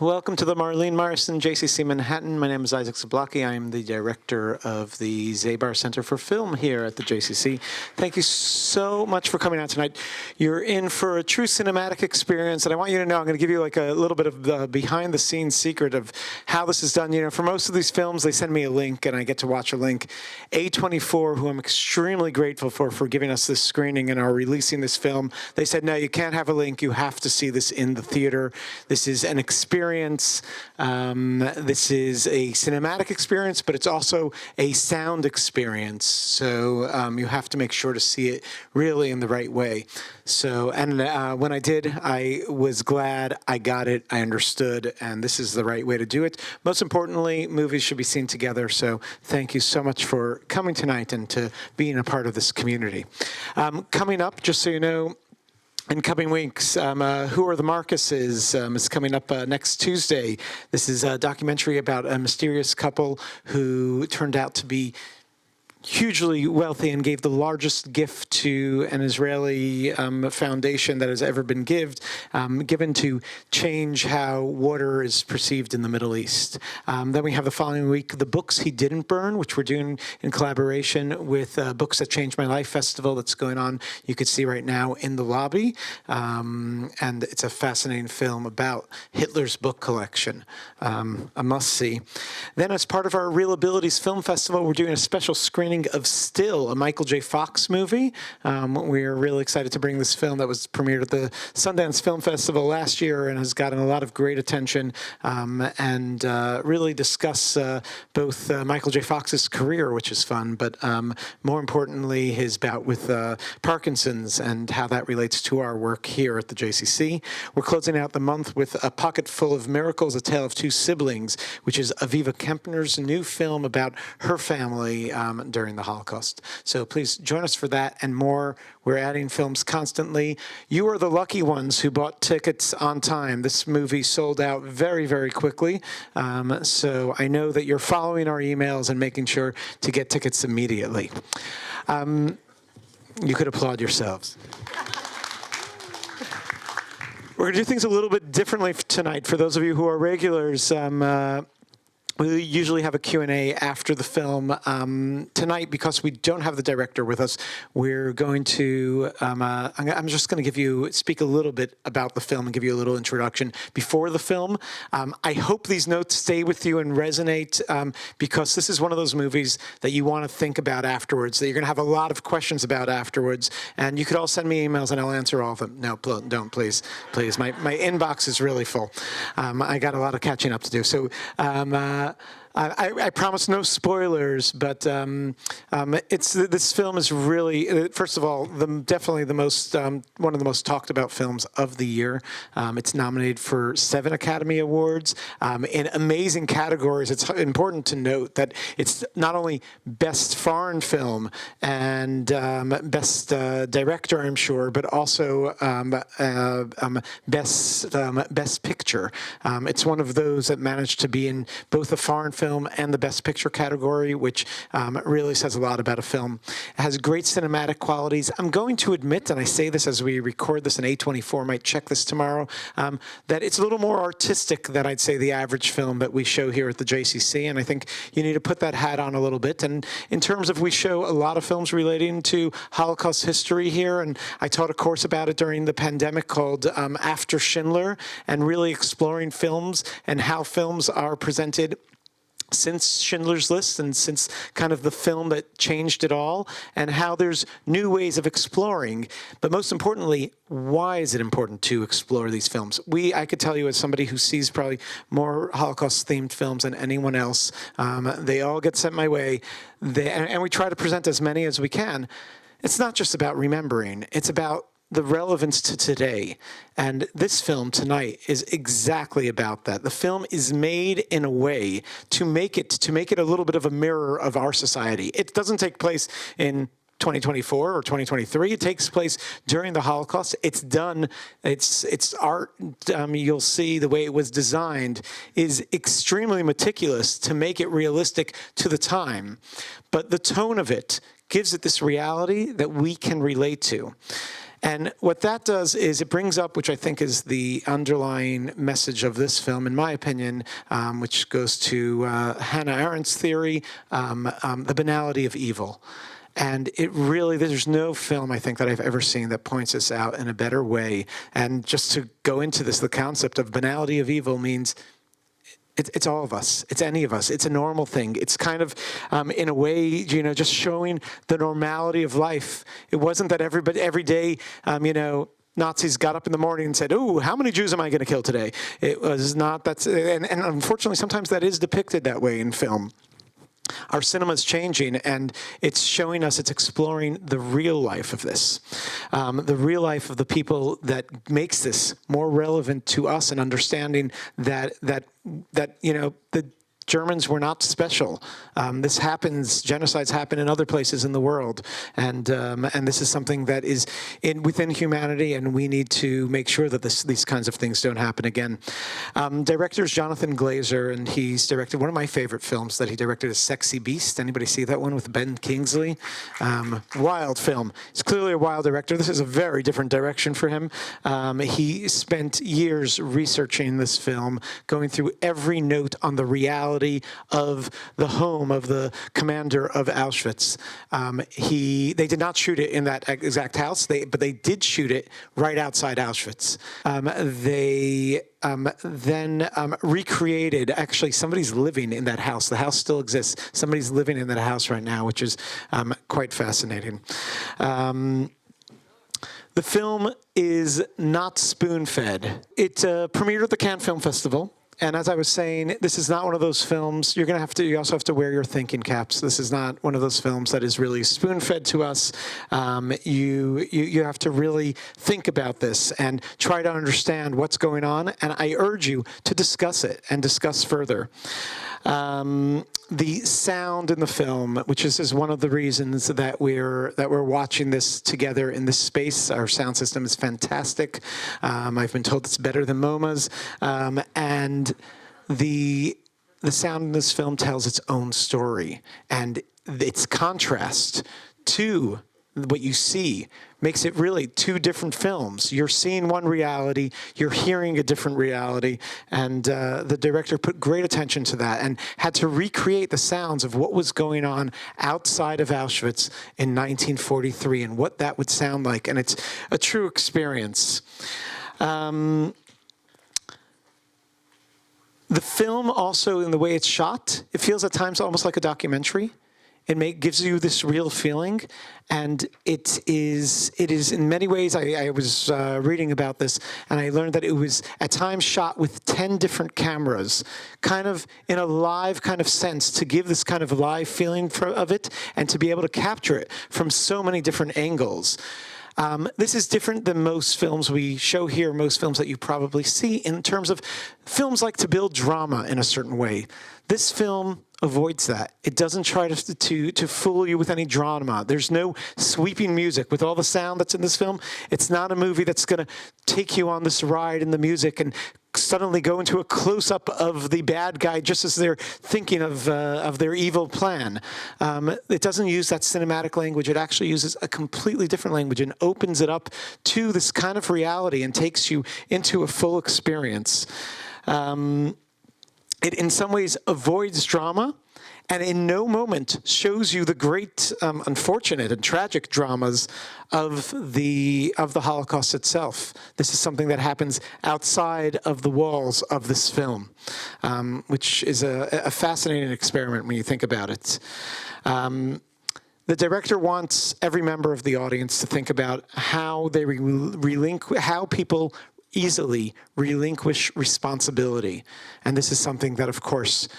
Welcome to the Marlene Morrison JCC Manhattan. My name is Isaac Zablocki. I am the director of the Zabar Center for Film here at the JCC. Thank you so much for coming out tonight. You're in for a true cinematic experience, and I want you to know I'm going to give you like a little bit of the behind-the-scenes secret of how this is done. You know, for most of these films, they send me a link, and I get to watch a link. A24, who I'm extremely grateful for giving us this screening and are releasing this film, they said, no, you can't have a link. You have to see this in the theater. This is an experience. This is a cinematic experience, but it's also a sound experience. So you have to make sure to see it really in the right way. So, and when I did, I was glad I got it, I understood, and this is the right way to do it. Most importantly, movies should be seen together. So thank you so much for coming tonight and to being a part of this community. Coming up, just so you know, in coming weeks, Who Are the Marcuses is coming up next Tuesday. This is a documentary about a mysterious couple who turned out to be hugely wealthy and gave the largest gift to an Israeli foundation that has ever been given to change how water is perceived in the Middle East. Then we have the following week, The Books He Didn't Burn, which we're doing in collaboration with Books That Changed My Life Festival that's going on, you could see right now in the lobby. And it's a fascinating film about Hitler's book collection, a must-see. Then as part of our ReelAbilities Film Festival, we're doing a special screening of Still, a Michael J. Fox movie. We're really excited to bring this film that was premiered at the Sundance Film Festival last year and has gotten a lot of great attention and really discuss both Michael J. Fox's career, which is fun, but more importantly, his bout with Parkinson's and how that relates to our work here at the JCC. We're closing out the month with A Pocket Full of Miracles, A Tale of Two Siblings, which is Aviva Kempner's new film about her family during the Holocaust. So please join us for that and more. We're adding films constantly. You are the lucky ones who bought tickets on time. This movie sold out very, very quickly. So I know that you're following our emails and making sure to get tickets immediately. You could applaud yourselves. We're going to do things a little bit differently tonight. For those of you who are regulars, we usually have a Q&A after the film. Tonight, because we don't have the director with us, we're going to, I'm just going to speak a little bit about the film and give you a little introduction before the film. I hope these notes stay with you and resonate because this is one of those movies that you want to think about afterwards, that you're going to have a lot of questions about afterwards. And you could all send me emails and I'll answer all of them. No, don't, please. Please. My inbox is really full. I got a lot of catching up to do. So, I promise no spoilers, but this film is really, first of all, definitely the most one of the most talked about films of the year. It's nominated for 7 Academy Awards in amazing categories. It's important to note that it's not only Best Foreign Film and Best Director, I'm sure, but also Best Picture. It's one of those that managed to be in both the foreign film and the Best Picture category, which really says a lot about a film. It has great cinematic qualities. I'm going to admit, and I say this as we record this, and A24 might check this tomorrow, that it's a little more artistic than I'd say the average film that we show here at the JCC, and I think you need to put that hat on a little bit. And in terms of, we show a lot of films relating to Holocaust history here, and I taught a course about it during the pandemic called After Schindler, and really exploring films and how films are presented since Schindler's List and since kind of the film that changed it all, and how there's new ways of exploring. But most importantly, why is it important to explore these films? I could tell you, as somebody who sees probably more Holocaust-themed films than anyone else, they all get sent my way, and we try to present as many as we can. It's not just about remembering, it's about the relevance to today. And this film tonight is exactly about that. The film is made in a way to make it a little bit of a mirror of our society. It doesn't take place in 2024 or 2023. It takes place during the Holocaust. It's done. It's art. You'll see the way it was designed is extremely meticulous to make it realistic to the time. But the tone of it gives it this reality that we can relate to. And what that does is it brings up, which I think is the underlying message of this film, in my opinion, which goes to Hannah Arendt's theory, the banality of evil. And it really, there's no film, I think, that I've ever seen that points this out in a better way. And just to go into this, the concept of banality of evil means it's all of us. It's any of us. It's a normal thing. It's kind of, in a way, you know, just showing the normality of life. It wasn't that everybody, every day, you know, Nazis got up in the morning and said, "Ooh, how many Jews am I going to kill today?" It was not, and unfortunately, sometimes that is depicted that way in film. Our cinema is changing, and it's showing us, it's exploring the real life of this, the real life of the people that makes this more relevant to us, and understanding that you know, the Germans were not special. This happens, genocides happen in other places in the world, and this is something that is within humanity, and we need to make sure that these kinds of things don't happen again. Director's Jonathan Glazer, and he's directed one of my favorite films that he directed is Sexy Beast. Anybody see that one with Ben Kingsley? Wild film. He's clearly a wild director. This is a very different direction for him. He spent years researching this film, going through every note on the reality of the home of the commander of Auschwitz. They did not shoot it in that exact house, but they did shoot it right outside Auschwitz. They then recreated, actually somebody's living in that house. The house still exists. Somebody's living in that house right now, which is quite fascinating. The film is not spoon-fed. It premiered at the Cannes Film Festival. And as I was saying, this is not one of those films, you also have to wear your thinking caps. This is not one of those films that is really spoon-fed to us. You have to really think about this and try to understand what's going on. And I urge you to discuss it and discuss further. The sound in the film, which is one of the reasons that we're watching this together in this space. Our sound system is fantastic. I've been told it's better than MoMA's, and the sound in this film tells its own story, and its contrast to what you see makes it really two different films. You're seeing one reality, you're hearing a different reality, and the director put great attention to that and had to recreate the sounds of what was going on outside of Auschwitz in 1943 and what that would sound like, and it's a true experience. The film also, in the way it's shot, it feels at times almost like a documentary. It gives you this real feeling, and it is in many ways, I was reading about this, and I learned that it was at times shot with 10 different cameras, kind of in a live kind of sense, to give this kind of live feeling of it, and to be able to capture it from so many different angles. This is different than most films we show here, most films that you probably see, in terms of films like to build drama in a certain way. This film avoids that. It doesn't try to fool you with any drama. There's no sweeping music. With all the sound that's in this film, it's not a movie that's going to take you on this ride in the music and suddenly go into a close-up of the bad guy just as they're thinking of their evil plan. It doesn't use that cinematic language. It actually uses a completely different language and opens it up to this kind of reality and takes you into a full experience. It, in some ways, avoids drama, and in no moment shows you the great, unfortunate and tragic dramas of the Holocaust itself. This is something that happens outside of the walls of this film, which is a fascinating experiment when you think about it. The director wants every member of the audience to think about how they how people easily relinquish responsibility. And this is something that, of course,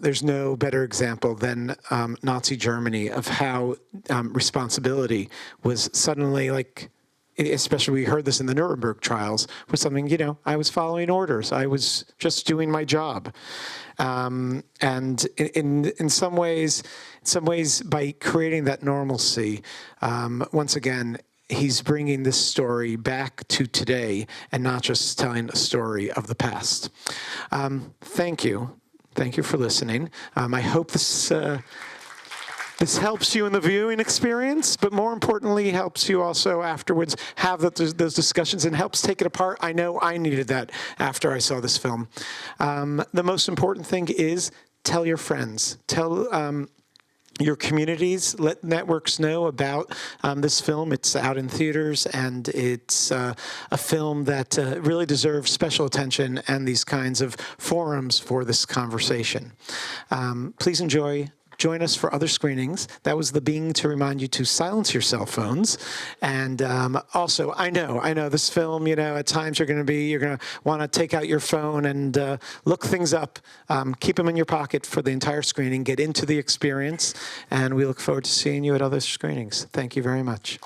there's no better example than Nazi Germany of how responsibility was suddenly, like, especially we heard this in the Nuremberg trials, was something, you know, I was following orders. I was just doing my job. And in some ways, by creating that normalcy, once again, he's bringing this story back to today and not just telling a story of the past. Thank you. Thank you for listening. I hope this This helps you in the viewing experience, but more importantly, helps you also afterwards have those discussions and helps take it apart. I know I needed that after I saw this film. The most important thing is tell your friends. Tell your communities, let networks know about this film. It's out in theaters, and it's a film that really deserves special attention and these kinds of forums for this conversation. Please enjoy. Join us for other screenings. That was the bing to remind you to silence your cell phones. And also, I know this film, at times you're going to want to take out your phone and look things up. Keep them in your pocket for the entire screening. Get into the experience. And we look forward to seeing you at other screenings. Thank you very much.